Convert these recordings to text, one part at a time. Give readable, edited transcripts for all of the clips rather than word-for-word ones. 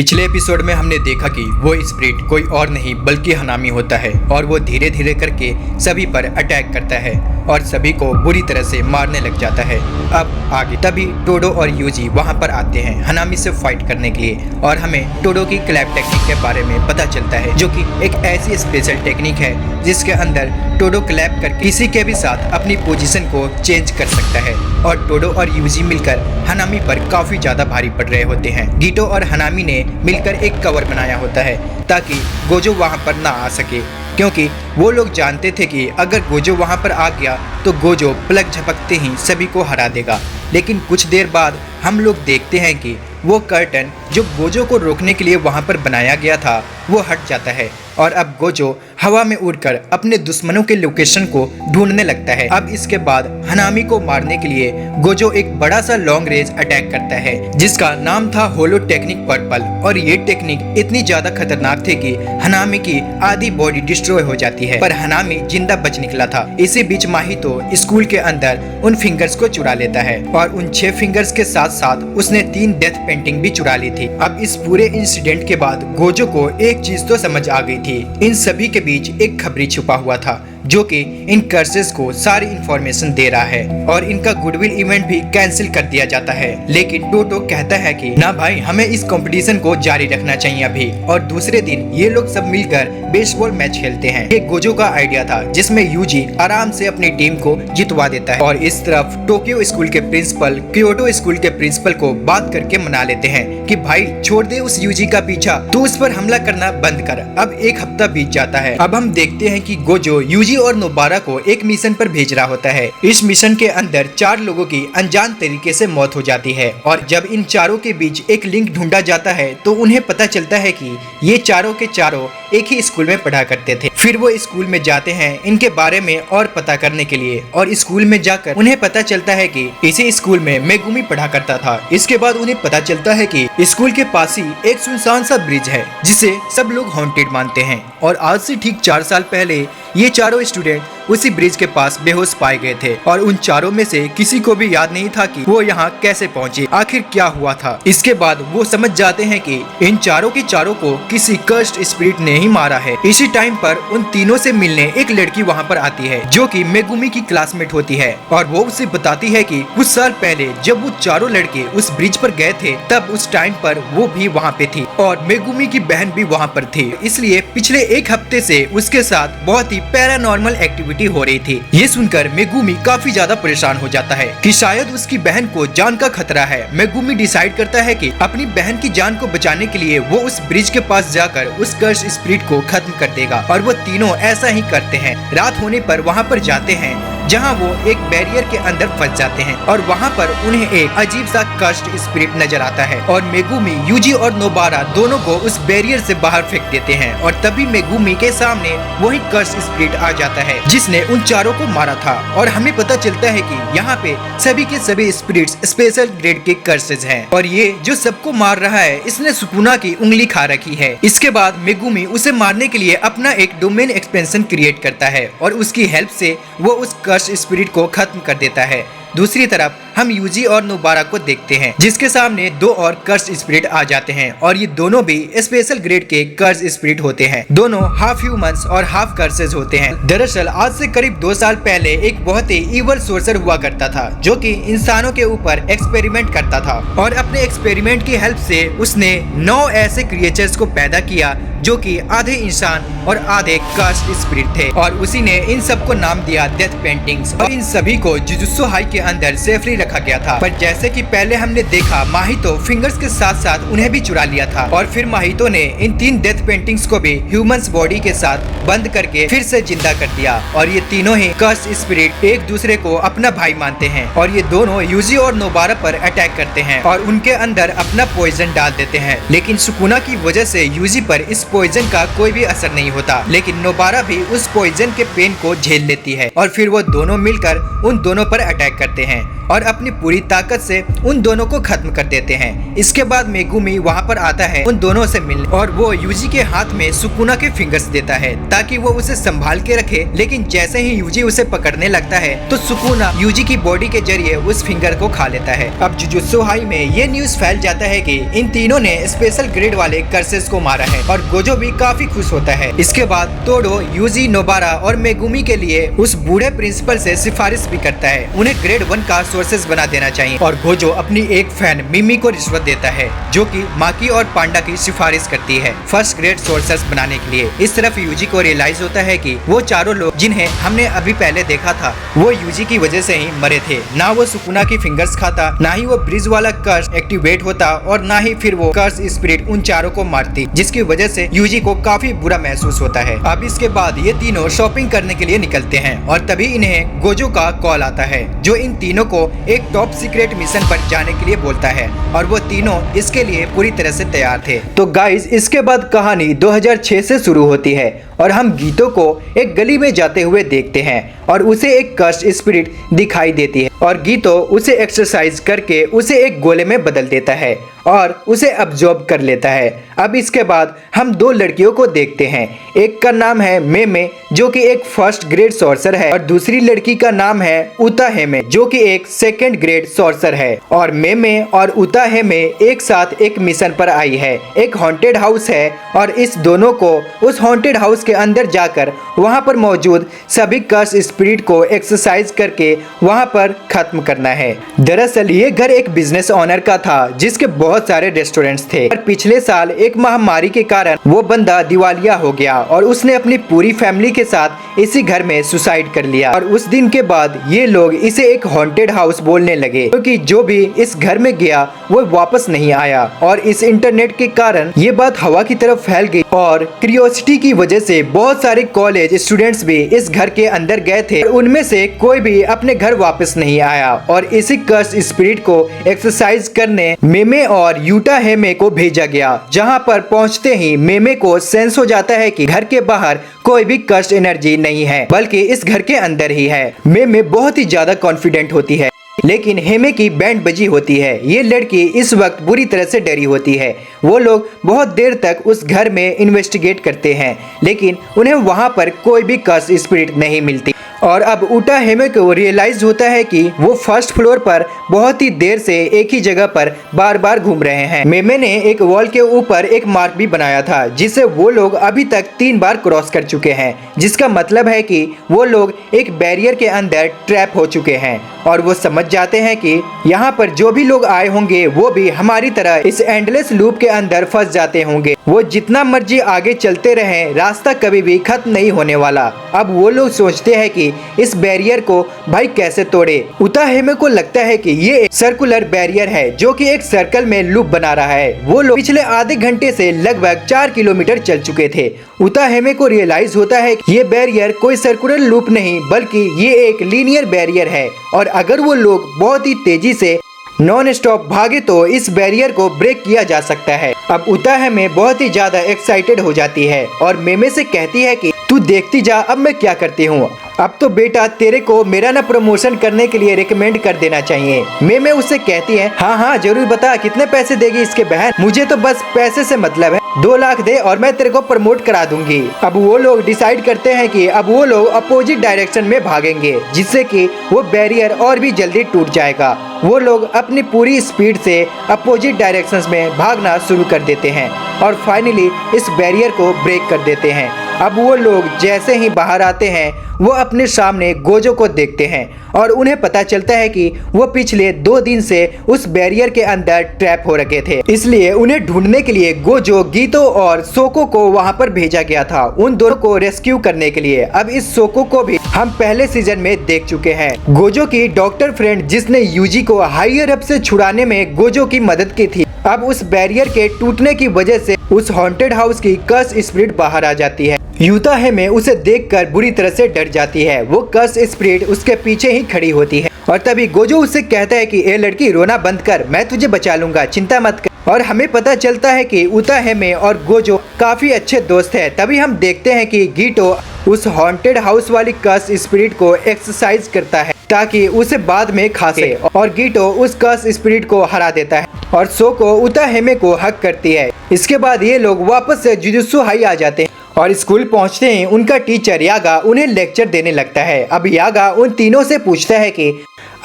पिछले एपिसोड में हमने देखा कि वो स्पिरिट कोई और नहीं बल्कि हनामी होता है और वो धीरे धीरे करके सभी पर अटैक करता है और सभी को बुरी तरह से मारने लग जाता है। अब आगे तभी टोडो और यूजी वहां पर आते हैं हनामी से फाइट करने के लिए और हमें टोडो की क्लैप टेक्निक के बारे में पता चलता है, जो कि एक ऐसी स्पेशल टेक्निक है जिसके अंदर टोडो क्लैप कर किसी के भी साथ अपनी पोजीशन को चेंज कर सकता है। और टोडो और यूजी मिलकर हनामी पर काफी ज्यादा भारी पड़ रहे होते हैं। गीटो और हनामी ने मिलकर एक कवर बनाया होता है ताकि गोजो वहां पर ना आ सके, क्योंकि वो लोग जानते थे कि अगर गोजो वहां पर आ गया तो गोजो पलक झपकते ही सभी को हरा देगा। लेकिन कुछ देर बाद हम लोग देखते हैं कि वो कर्टन जो गोजो को रोकने के लिए वहां पर बनाया गया था वो हट जाता है और अब गोजो हवा में उड़कर अपने दुश्मनों के लोकेशन को ढूंढने लगता है। अब इसके बाद हनामी को मारने के लिए गोजो एक बड़ा सा लॉन्ग रेंज अटैक करता है जिसका नाम था होलो टेक्निक पर्पल। और ये टेक्निक इतनी ज्यादा खतरनाक थी कि हनामी की आधी बॉडी डिस्ट्रॉय हो जाती है, पर हनामी जिंदा बच निकला था। इसी बीच माहितो स्कूल के अंदर उन फिंगर्स को चुरा लेता है और उन 6 फिंगर्स के साथ साथ उसने 3 डेथ पेंटिंग भी चुरा ली थी। अब इस पूरे इंसिडेंट के बाद गोजो को एक चीज तो समझ आ गई थी, इन सभी के बीच एक खबरी छुपा हुआ था जो कि इन कर्सेस को सारी इंफॉर्मेशन दे रहा है और इनका गुडविल इवेंट भी कैंसिल कर दिया जाता है। लेकिन टोटो कहता है कि ना भाई, हमें इस कंपटीशन को जारी रखना चाहिए अभी। और दूसरे दिन ये लोग सब मिलकर बेसबॉल मैच खेलते हैं। ये गोजो का आइडिया था जिसमें यूजी आराम से अपनी टीम को जितवा देता है। और इस तरफ टोक्यो स्कूल के प्रिंसिपल क्योटो स्कूल के प्रिंसिपल को बात करके मना लेते हैं कि भाई छोड़ दे उस यूजी का पीछा, तू उस पर हमला करना बंद कर। अब एक हफ्ता बीत जाता है। अब हम देखते हैं कि गोजो यूजी और नोबारा को एक मिशन पर भेज रहा होता है। इस मिशन के अंदर 4 लोगों की अनजान तरीके से मौत हो जाती है और जब इन चारों के बीच एक लिंक ढूंढा जाता है तो उन्हें पता चलता है कि ये चारों के चारों एक ही स्कूल में पढ़ा करते थे। फिर वो स्कूल में जाते हैं इनके बारे में और पता करने के लिए और स्कूल में जाकर उन्हें पता चलता है कि इसी स्कूल में मेगुमी पढ़ा करता था। इसके बाद उन्हें पता चलता है कि स्कूल के पास ही एक सुनसान सा ब्रिज है जिसे सब लोग हॉन्टेड मानते हैं और आज से ठीक 4 साल पहले ये चारों स्टूडेंट उसी ब्रिज के पास बेहोश पाए गए थे और उन चारों में से किसी को भी याद नहीं था कि वो यहाँ कैसे पहुँचे, आखिर क्या हुआ था। इसके बाद वो समझ जाते हैं कि इन चारों के चारों को किसी कर्स्ड स्पिरिट ने ही मारा है। इसी टाइम पर उन तीनों से मिलने एक लड़की वहाँ पर आती है जो कि मेगुमी की क्लासमेट होती है और वो उसे बताती है कि कुछ साल पहले जब वो चारों लड़के उस ब्रिज पर गए थे तब उस टाइम पर वो भी वहाँ पे थी और मेगुमी की बहन भी वहाँ पर थी। इसलिए पिछले एक हफ्ते से उसके साथ बहुत ही पैरानॉर्मल एक्टिविटी हो रही थी। ये सुनकर मेगुमी काफी ज्यादा परेशान हो जाता है कि शायद उसकी बहन को जान का खतरा है। मेगुमी डिसाइड करता है कि अपनी बहन की जान को बचाने के लिए वो उस ब्रिज के पास जाकर उस कर्स स्पिरिट को खत्म कर देगा और वो तीनों ऐसा ही करते हैं। रात होने पर वहाँ पर जाते हैं जहाँ वो एक बैरियर के अंदर फंस जाते हैं और वहाँ पर उन्हें एक अजीब सा कर्स्ड स्पिरिट नजर आता है और मेगुमी यूजी और नोबारा दोनों को उस बैरियर से बाहर फेंक देते हैं और तभी मेगुमी के सामने वही कर्स्ड स्पिरिट आ जाता है जिसने उन चारों को मारा था। और हमें पता चलता है कि यहाँ पे सभी के सभी स्पिरिट्स स्पेशल ग्रेड के कर्सेस हैं और ये जो सबको मार रहा है इसने सुकुना की उंगली खा रखी है। इसके बाद मेगुमी उसे मारने के लिए अपना एक डोमेन एक्सपेंशन क्रिएट करता है और उसकी हेल्प से वो उस कर्स स्पिरिट को खत्म कर देता है। दूसरी तरफ हम यूजी और नोबारा को देखते हैं जिसके सामने 2 और कर्स स्पिरिट आ जाते हैं और ये दोनों भी स्पेशल ग्रेड के कर्स स्पिरिट होते हैं। दोनों हाफ ह्यूमंस और हाफ कर्सेस होते हैं। दरअसल आज से करीब 2 साल पहले एक बहुत ही इवल सोर्सर हुआ करता था जो कि इंसानों के ऊपर एक्सपेरिमेंट करता था और अपने एक्सपेरिमेंट की हेल्प से उसने 9 ऐसे क्रिएचर्स को पैदा किया जो कि आधे इंसान और आधे कर्स्ड स्पिरिट थे और उसी ने इन सबको नाम दिया डेथ पेंटिंग्स और इन सभी को जुजुत्सु हाई के अंदर सेफली रखा गया था। पर जैसे कि पहले हमने देखा माहितो फिंगर्स के साथ साथ उन्हें भी चुरा लिया था और फिर माहितो ने इन 3 डेथ पेंटिंग्स को भी ह्यूमंस बॉडी के साथ बंद करके फिर से जिंदा कर दिया और ये तीनों ही कर्स्ड स्पिरिट एक दूसरे को अपना भाई मानते हैं और ये दोनों यूजी और नोबारा पर अटैक करते हैं और उनके अंदर अपना पॉइजन डाल देते हैं। लेकिन सुकुना की वजह से यूजी पर इस पॉइजन का कोई भी असर नहीं होता, लेकिन नोबारा भी उस पॉइजन के पेन को झेल लेती है और फिर वो दोनों मिलकर उन दोनों पर अटैक करते करते हैं और अपनी पूरी ताकत से उन दोनों को खत्म कर देते हैं। इसके बाद मेगुमी वहाँ पर आता है उन दोनों से मिलने और वो यूजी के हाथ में सुकुना के फिंगर्स देता है ताकि वो उसे संभाल के रखे। लेकिन जैसे ही यूजी उसे पकड़ने लगता है तो सुकुना यूजी की बॉडी के जरिए उस फिंगर को खा लेता है। अब जुजुत्सु हाई में ये न्यूज फैल जाता है कि इन तीनों ने स्पेशल ग्रेड वाले कर्सेस को मारा है और गोजो भी काफी खुश होता है। इसके बाद तोडो यूजी, नोबारा और मेगुमी के लिए उस बूढ़े प्रिंसिपल से सिफारिश भी करता है उन्हें ग्रेड 1 का सोर्सेस बना देना चाहिए और गोजो अपनी एक फैन मिमी को रिश्वत देता है जो कि माकी और पांडा की सिफारिश करती है फर्स्ट ग्रेड सोर्सेस बनाने के लिए। इस तरफ यूजी को रियलाइज होता है कि वो चारों लोग जिन्हें हमने अभी पहले देखा था वो यूजी की वजह से ही मरे थे। ना वो सुकुना की फिंगर्स खाता, ना ही वो ब्रिज वाला कर्स एक्टिवेट होता और ना ही फिर वो कर्स स्पिरिट उन चारों को मारती, जिसकी वजह से यूजी को काफी बुरा महसूस होता है। अब इसके बाद ये तीनों शॉपिंग करने के लिए निकलते हैं और तभी इन्हें गोजो का कॉल आता है जो इन तीनों को एक टॉप सीक्रेट मिशन पर जाने के लिए बोलता है और वो तीनों इसके लिए पूरी तरह से तैयार थे। तो गाइस, इसके बाद कहानी 2006 से शुरू होती है और हम गीतो को एक गली में जाते हुए देखते हैं और उसे एक कर्स स्पिरिट दिखाई देती है और गीतो उसे एक्सरसाइज करके उसे एक गोले में बदल देता है और उसे अब्जॉर्ब कर लेता है। अब इसके बाद हम दो लड़कियों को देखते हैं, एक का नाम है मेमे जो कि एक फर्स्ट ग्रेड सॉर्सर है और दूसरी लड़की का नाम है उताहेमे जो कि एक सेकंड ग्रेड सॉर्सर है। और मेमे और उताहेमे एक साथ एक मिशन पर आई है, एक हॉन्टेड हाउस है और इस दोनों को उस हॉन्टेड हाउस के अंदर जाकर वहां पर मौजूद सभी कर्स स्पिरिट को एक्सरसाइज करके वहां पर खत्म करना है। दरअसल ये घर एक बिजनेस ओनर का था जिसके बहुत सारे रेस्टोरेंट्स थे और पिछले साल एक महामारी के कारण वो बंदा दिवालिया हो गया और उसने अपनी पूरी फैमिली के साथ इसी घर में सुसाइड कर लिया। और उस दिन के बाद ये लोग इसे एक हॉन्टेड हाउस बोलने लगे क्योंकि जो भी इस घर में गया वो वापस नहीं आया और इस इंटरनेट के कारण ये बात हवा की तरफ फैल गई और क्यूरियोसिटी की वजह से बहुत सारे कॉलेज स्टूडेंट्स भी इस घर के अंदर गए थे। उनमें से कोई भी अपने घर वापस नहीं आया और इसी कर्स स्पिरिट को एक्सरसाइज करने मेमे और यूटाहेमे को भेजा गया, जहां पर पहुंचते ही मेमे को सेंस हो जाता है कि घर के बाहर कोई भी कर्स एनर्जी नहीं है बल्कि इस घर के अंदर ही है। मेमे बहुत ही ज्यादा कॉन्फिडेंट होती है लेकिन हेमे की बैंड बजी होती है। ये लड़की इस वक्त बुरी तरह से डरी होती है। वो लोग बहुत देर तक उस घर में इन्वेस्टिगेट करते हैं लेकिन उन्हें वहां पर कोई भी कर्स स्पिरिट नहीं मिलती और अब उताहेमे को रियलाइज होता है कि वो फर्स्ट फ्लोर पर बहुत ही देर से एक ही जगह पर बार बार घूम रहे हैं। मेमे ने एक वॉल के ऊपर एक मार्क भी बनाया था जिसे वो लोग अभी तक 3 बार क्रॉस कर चुके हैं, जिसका मतलब है कि वो लोग एक बैरियर के अंदर ट्रैप हो चुके हैं और वो समझ जाते हैं कि यहाँ पर जो भी लोग आए होंगे वो भी हमारी तरह इस एंडलेस लूप के अंदर फंस जाते होंगे। वो जितना मर्जी आगे चलते रहें, रास्ता कभी भी खत्म नहीं होने वाला। अब वो लोग सोचते हैं कि इस बैरियर को भाई कैसे तोड़े। उताहेमे को लगता है कि ये एक सर्कुलर बैरियर है जो कि एक सर्कल में लूप बना रहा है। वो लोग पिछले आधे घंटे से लगभग 4 किलोमीटर चल चुके थे। उताहेमे को रियलाइज होता है कि ये बैरियर कोई सर्कुलर लूप नहीं बल्कि ये एक लीनियर बैरियर है और अगर वो लोग बहुत ही तेजी से नॉन स्टॉप भागे तो इस बैरियर को ब्रेक किया जा सकता है। अब उताहेमे बहुत ही ज्यादा एक्साइटेड हो जाती है और मेमे से कहती है कि तू देखती जा अब मैं क्या करती हूँ। अब तो बेटा तेरे को मेरा ना प्रमोशन करने के लिए रिकमेंड कर देना चाहिए। मेमे उससे कहती है हाँ हाँ जरूर बता, कितने पैसे देगी इसके बहन, मुझे तो बस पैसे से मतलब है, 2 लाख दे और मैं तेरे को प्रमोट करा दूंगी। अब वो लोग डिसाइड करते हैं कि अब वो लोग अपोजिट डायरेक्शन में भागेंगे जिससे कि वो बैरियर और भी जल्दी टूट जाएगा। वो लोग अपनी पूरी स्पीड से अपोजिट डायरेक्शंस में भागना शुरू कर देते हैं और फाइनली इस बैरियर को ब्रेक कर देते हैं। अब वो लोग जैसे ही बाहर आते हैं वो अपने सामने गोजो को देखते हैं और उन्हें पता चलता है कि वो पिछले 2 दिन से उस बैरियर के अंदर ट्रैप हो रखे थे, इसलिए उन्हें ढूंढने के लिए गोजो, गीतो और सोको को वहां पर भेजा गया था उन दोनों को रेस्क्यू करने के लिए। अब इस सोको को भी हम पहले सीजन में देख चुके हैं। गोजो की डॉक्टर फ्रेंड जिसने यूजी को हायर अप से छुड़ाने में गोजो की मदद की थी, अब उस बैरियर के टूटने की वजह से उस हॉन्टेड हाउस की कर्स स्पिरिट बाहर आ जाती है। यूताहेमे उसे देखकर बुरी तरह से डर जाती है। वो कर्स स्पिरिट उसके पीछे ही खड़ी होती है और तभी गोजो उससे कहता है कि ए लड़की रोना बंद कर, मैं तुझे बचा लूंगा, चिंता मत कर। और हमें पता चलता है कि उताहेमे और गोजो काफी अच्छे दोस्त हैं। तभी हम देखते हैं कि गीतो उस हॉन्टेड हाउस वाली कर्स स्पिरिट को एक्सरसाइज करता है ताकि उसे बाद में खा सके। और गीटो उस कर्स स्पिरिट को हरा देता है और सोको उताहेमे को हक करती है। इसके बाद ये लोग वापस से जुजुत्सु हाई आ जाते हैं और स्कूल पहुंचते ही उनका टीचर यागा उन्हें लेक्चर देने लगता है। अब यागा उन तीनों से पूछता है कि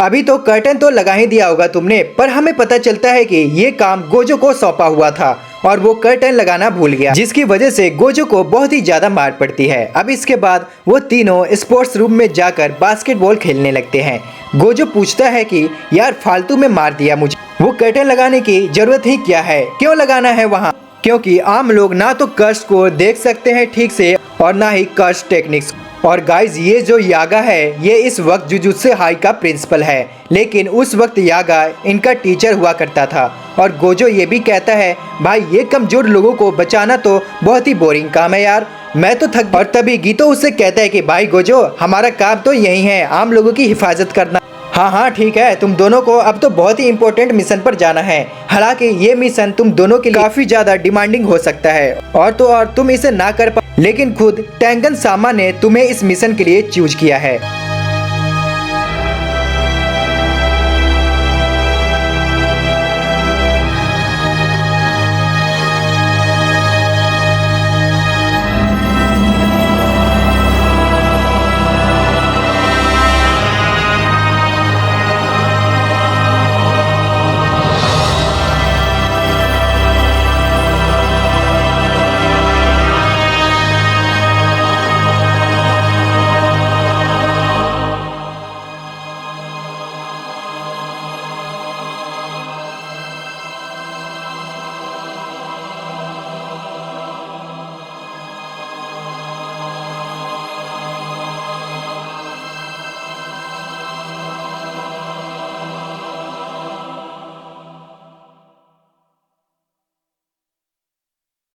अभी तो कर्टन तो लगा ही दिया होगा तुमने, पर हमें पता चलता है कि ये काम गोजो को सौंपा हुआ था और वो कर्टन लगाना भूल गया, जिसकी वजह से गोजो को बहुत ही ज्यादा मार पड़ती है। अब इसके बाद वो तीनों स्पोर्ट्स रूम में जाकर बास्केटबॉल खेलने लगते हैं। गोजो पूछता है कि यार फालतू में मार दिया मुझे, वो कर्टन लगाने की जरूरत ही क्या है, क्यों लगाना है वहाँ, क्योंकि आम लोग ना तो कर्स को देख सकते हैं ठीक से और ना ही कर्स टेक्निक्स। और गाइज ये जो यागा है ये इस वक्त जुजुत्सु हाई का प्रिंसिपल है, लेकिन उस वक्त यागा इनका टीचर हुआ करता था। और गोजो ये भी कहता है भाई ये कमजोर लोगों को बचाना तो बहुत ही बोरिंग काम है यार, मैं तो थक। और तभी गीतो उससे कहता है कि भाई गोजो हमारा काम तो यही है आम लोगों की हिफाजत करना। हाँ हाँ ठीक है, तुम दोनों को अब तो बहुत ही इंपॉर्टेंट मिशन पर जाना है। हालांकि ये मिशन तुम दोनों के लिए काफी ज्यादा डिमांडिंग हो सकता है और तो और तुम इसे ना कर पाओ, लेकिन खुद टेंगन सामा ने तुम्हें इस मिशन के लिए चूज किया है।